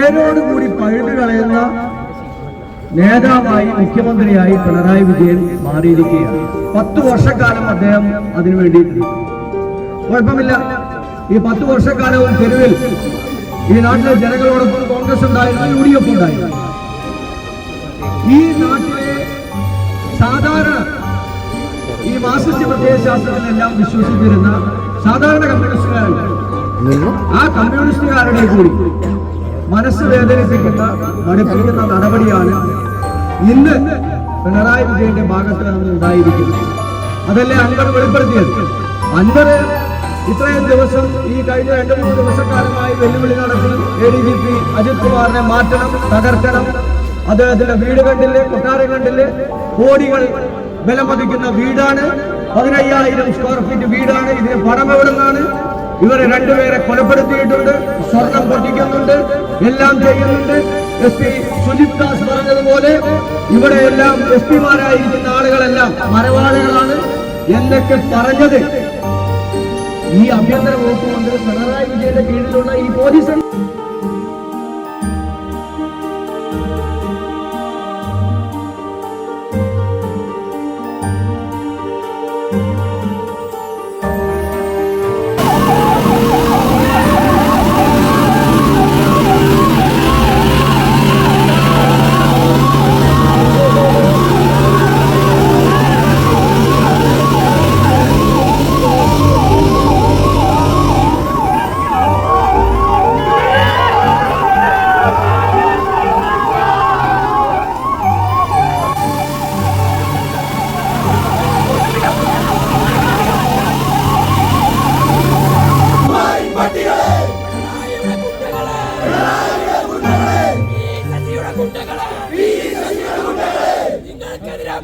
വേരോടുകൂടി പഴുതു കളയുന്ന നേതാവായി മുഖ്യമന്ത്രിയായി പിണറായി വിജയൻ മാറിയിരിക്കുകയാണ്. 10 വർഷക്കാലം അദ്ദേഹം അതിനു വേണ്ടിയിട്ടുണ്ട്. കുഴപ്പമില്ല, ഈ 10 വർഷക്കാലവും തെരുവിൽ ഈ നാട്ടിലെ ജനങ്ങളോടൊപ്പം കോൺഗ്രസ് ഉണ്ടായിരുന്നു, UDF ഉണ്ടായിരുന്നു. ഈ നാട്ടിലെ സാധാരണ ഈ മാർക്സിസ്റ്റ് പ്രത്യയശാസ്ത്രത്തിലെല്ലാം വിശ്വസിച്ചിരുന്ന സാധാരണ കമ്മ്യൂണിസ്റ്റുകാരുണ്ട്. ആ കമ്മ്യൂണിസ്റ്റുകാരുടെ കൂടി മനസ്സ് വേദനിപ്പിക്കുന്ന മടുപ്പിക്കുന്ന നടപടിയാണ് ഇന്ന് പിണറായി വിജയന്റെ ഭാഗത്ത് നിന്ന് ഉണ്ടായിരിക്കുന്നത്. അതല്ലേ അൻവർ വെളിപ്പെടുത്തിയത്. അൻവർ ഇത്രയും ദിവസം ഈ കഴിഞ്ഞ 2-3 ദിവസക്കാലമായി വെല്ലുവിളി നടത്തി ADGP അജിത് കുമാറിനെ മാറ്റണം, തകർക്കണം. അദ്ദേഹത്തിന്റെ വീട് കണ്ടില്ലേ, കൊട്ടാരം കണ്ടില്ലേ, കോടികൾ വിലമതിക്കുന്ന വീടാണ്, 15,000 സ്ക്വയർ ഫീറ്റ് വീടാണ്. ഇതിന് പണം എവിടെ നിന്നാണ്? ഇവരെ 2 പേരെ കൊലപ്പെടുത്തിയിട്ടുണ്ട്, സ്വർണം പൊട്ടിക്കുന്നുണ്ട്, എല്ലാം ചെയ്യുന്നുണ്ട്. SP സുജിത് ദാസ് പറഞ്ഞതുപോലെ ഇവിടെ എല്ലാം SP മാരായിരിക്കുന്ന ആളുകളെല്ലാം മരവാളികളാണ് എന്നൊക്കെ പറഞ്ഞത് ഈ ആഭ്യന്തര വകുപ്പ് മന്ത്രി പിണറായി വിജയന്റെ കീഴിലുള്ള ഈ പോലീസ് നിങ്ങൾക്കെതിരെ